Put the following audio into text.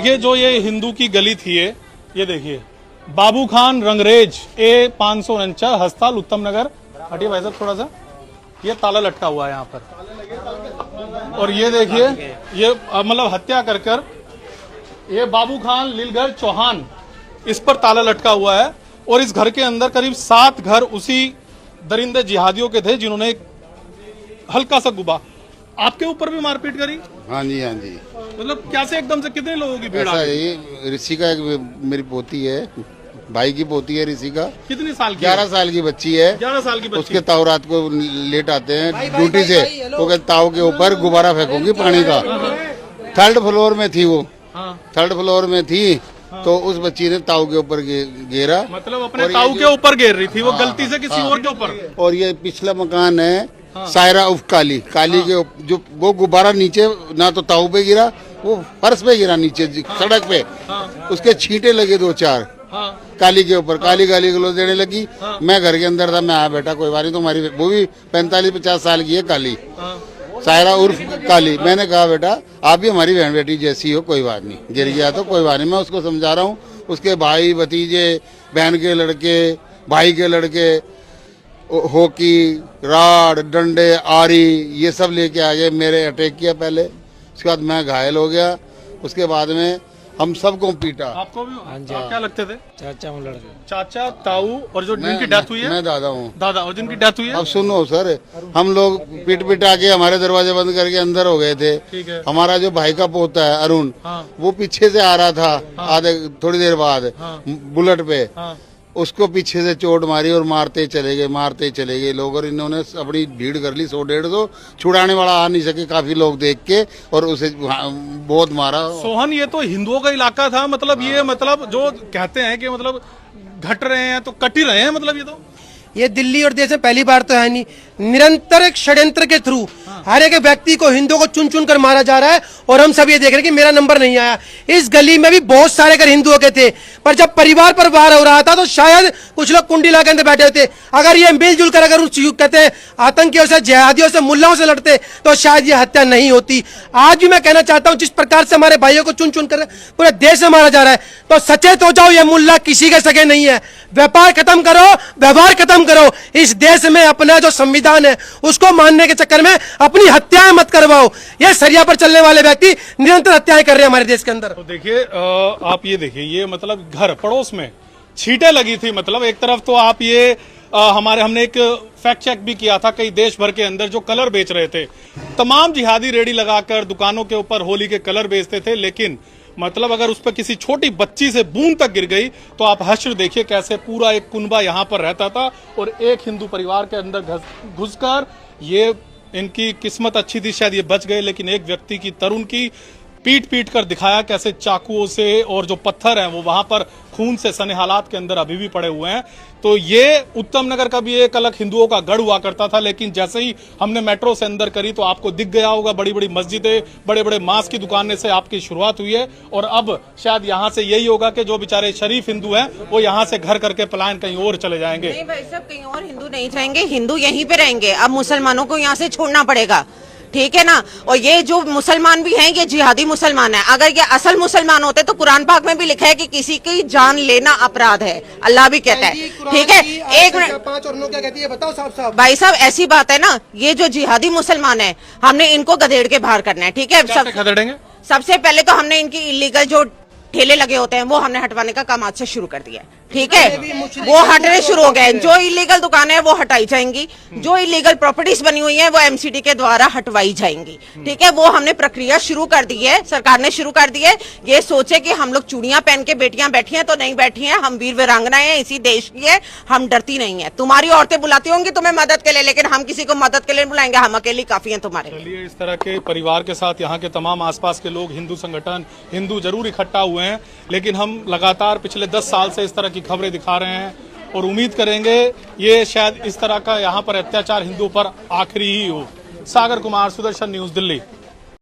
देखिए जो ये हिंदू की गली थी ये देखिए बाबू खान रंगरेज A549 हस्ताल उत्तम नगर। हटिए भाई साहब थोड़ा सा, ये ताला लटका हुआ है यहाँ पर। और ये देखिए ये मतलब हत्या कर ये बाबू खान लीलगर चौहान, इस पर ताला लटका हुआ है। और इस घर के अंदर करीब 7 घर उसी दरिंदे जिहादियों के थे जिन्होंने हल्का सा गुबा। आपके ऊपर भी मारपीट करी? हाँ जी, हाँ जी। मतलब कैसे एकदम से कितने लोगों की भीड़ आ गई? ऐसा ऋषि का एक मेरी पोती है, भाई की पोती है ऋषि का। कितनी साल की? 11 साल की बच्ची है। 11 साल की बच्ची। उसके ताऊ रात को लेट आते हैं ड्यूटी से, वो कहते ताऊ के ऊपर गुब्बारा फेंकूंगी पानी का। 3rd फ्लोर में थी वो, 3rd फ्लोर में थी। तो उस बच्ची ने ताऊ के ऊपर घेरा, मतलब अपने ताऊ के ऊपर घेर रही थी वो गलती से किसी और के ऊपर। और ये पिछला मकान है सायरा उफ काली के जो वो गुब्बारा नीचे ना तो ताऊ पे गिरा, वो फर्श पे गिरा नीचे सड़क पे। उसके छींटे लगे 2-4 काली के ऊपर। काली गाली गलौज देने लगी। मैं घर के अंदर था, मैं आया बेटा कोई बात नहीं, तुम्हारी वो भी 45-50 साल की है काली, सायरा उर्फ काली। मैंने कहा बेटा आप भी हमारी बहन बेटी जैसी हो, कोई बात नहीं, गिर गया तो कोई बात नहीं। मैं उसको समझा रहा हूँ। उसके भाई भतीजे, बहन के लड़के, भाई के लड़के हॉकी राड डंडे आरी ये सब लेके आ गए। मेरे अटैक किया पहले, उसके बाद मैं घायल हो गया। उसके बाद में हम सबको पीटा। आपको भी? हाँ जी। आप क्या लगते थे? चाचा हूँ लड़के। चाचा ताऊ। और जो जिनकी डेथ हुई है? मैं दादा हूँ। दादा। और जिनकी डेथ हुई है? अब सुनो सर, हम लोग पिटा के हमारे दरवाजे बंद करके अंदर हो गए थे। ठीक है। हमारा जो भाई का पोता है अरुण, वो पीछे से आ रहा था आधे थोड़ी देर बाद बुलेट पे। उसको पीछे से चोट मारी और मारते चले गए लोग। और इन्होंने अपनी भीड़ कर ली 100-150। छुड़ाने वाला आ नहीं सके, काफी लोग देख के, और उसे बहुत मारा। सोहन ये तो हिंदुओं का इलाका था, मतलब ये मतलब जो कहते हैं कि मतलब घट रहे हैं तो कट ही रहे हैं, मतलब ये दिल्ली और देश में पहली बार तो है नहीं, निरंतर एक षड्यंत्र के थ्रू हर एक व्यक्ति को हिंदुओं को चुन चुन कर मारा जा रहा है। और हम सब ये देख रहे हैं कि मेरा नंबर नहीं आया। इस गली में भी बहुत सारे घर हिंदुओं के थे, पर जब परिवार पर वार हो रहा था तो शायद कुछ लोग कुंडी लगा के अंदर बैठे थे। अगर ये मिलजुल कर अगर उस कहते हैं आतंकियों से, जिहादियों से, मुल्लाओं से लड़ते तो शायद ये हत्या नहीं होती। आज भी मैं कहना चाहता हूं, जिस प्रकार से हमारे भाइयों को चुन चुन कर पूरे देश में मारा जा रहा है, तो सचेत हो जाओ, ये मुल्ला किसी के सगे नहीं है। व्यापार खत्म करो, व्यवहार खत्म करो। इस देश में अपना जो संविधान है उसको मानने के चक्कर में अपनी हत्याएं मत करवाओ। ये सरिया पर चलने वाले व्यक्ति निरंतर हत्याएं कर रहे हैं हमारे देश के अंदर। तो देखिए आप ये देखिए, ये मतलब घर पड़ोस में छींटे लगी थी। मतलब एक तरफ तो आप ये हमने एक फैक्ट चेक भी किया था, कई देश भर के अंदर जो कलर बेच रहे थे, तमाम जिहादी रेडी लगाकर दुकानों के ऊपर होली के कलर बेचते थे। लेकिन मतलब अगर उस पर किसी छोटी बच्ची से बूंद तक गिर गई तो आप हश्र देखिए कैसे पूरा एक कुनबा यहाँ पर रहता था। और एक हिंदू परिवार के अंदर घुसकर ये इनकी किस्मत अच्छी थी, शायद ये बच गए। लेकिन एक व्यक्ति की, तरुण की पीट कर दिखाया कैसे चाकुओं से, और जो पत्थर हैं वो वहां पर खून से सने हालात के अंदर अभी भी पड़े हुए हैं। तो ये उत्तम नगर का भी एक अलग हिंदुओं का गढ़ हुआ करता था। लेकिन जैसे ही हमने मेट्रो से अंदर करी तो आपको दिख गया होगा, बड़ी बड़ी मस्जिदें, बड़े बड़े मांस की दुकानें से आपकी शुरुआत हुई है। और अब शायद यहाँ से यही होगा कि जो बेचारे शरीफ हिंदू हैं वो यहाँ से घर करके पलायन कहीं और चले जाएंगे। नहीं भाई साहब, कहीं और हिंदू नहीं जाएंगे, हिंदू यहीं पे रहेंगे। अब मुसलमानों को यहाँ से छोड़ना पड़ेगा, ठीक है ना। और ये जो मुसलमान भी हैं ये जिहादी मुसलमान है। अगर ये असल मुसलमान होते तो कुरान पाक में भी लिखा है कि किसी की जान लेना अपराध है, अल्लाह भी कहता है, ठीक है। एक मिनट, 5 और 9 क्या कहती है बताओ साहब। भाई साहब ऐसी बात है ना, ये जो जिहादी मुसलमान है हमने इनको गधेड़ के बाहर करना है, ठीक है। सबसे पहले तो हमने इनकी इलीगल जो ठेले लगे होते हैं वो हमने हटवाने का काम आज से शुरू कर दिया, ठीक है। वो हटने शुरू हो गए। जो इलीगल दुकानें हैं वो हटाई जाएंगी, जो इलीगल प्रॉपर्टीज बनी हुई हैं वो एमसीडी के द्वारा हटवाई जाएंगी, ठीक है। वो हमने प्रक्रिया शुरू कर दी है, सरकार ने शुरू कर दी है। ये सोचे कि हम लोग चूड़ियां पहन के बेटियां बैठी हैं तो नहीं बैठी हैं, हम वीर वीरांगनाएं हैं, इसी देश की है, हम डरती नहीं है। तुम्हारी औरतें बुलाती होंगी तुम्हें मदद के लिए, लेकिन हम किसी को मदद के लिए बुलाएंगे, हम अकेले काफी हैं तुम्हारे। चलिए, इस तरह के परिवार के साथ यहाँ के तमाम आसपास के लोग, हिंदू संगठन, हिंदू जरूर इकट्ठा हुए हैं। लेकिन हम लगातार पिछले 10 साल से इस तरह की खबरें दिखा रहे हैं और उम्मीद करेंगे ये शायद इस तरह का यहाँ पर अत्याचार हिंदुओं पर आखिरी ही हो। सागर कुमार, सुदर्शन न्यूज, दिल्ली।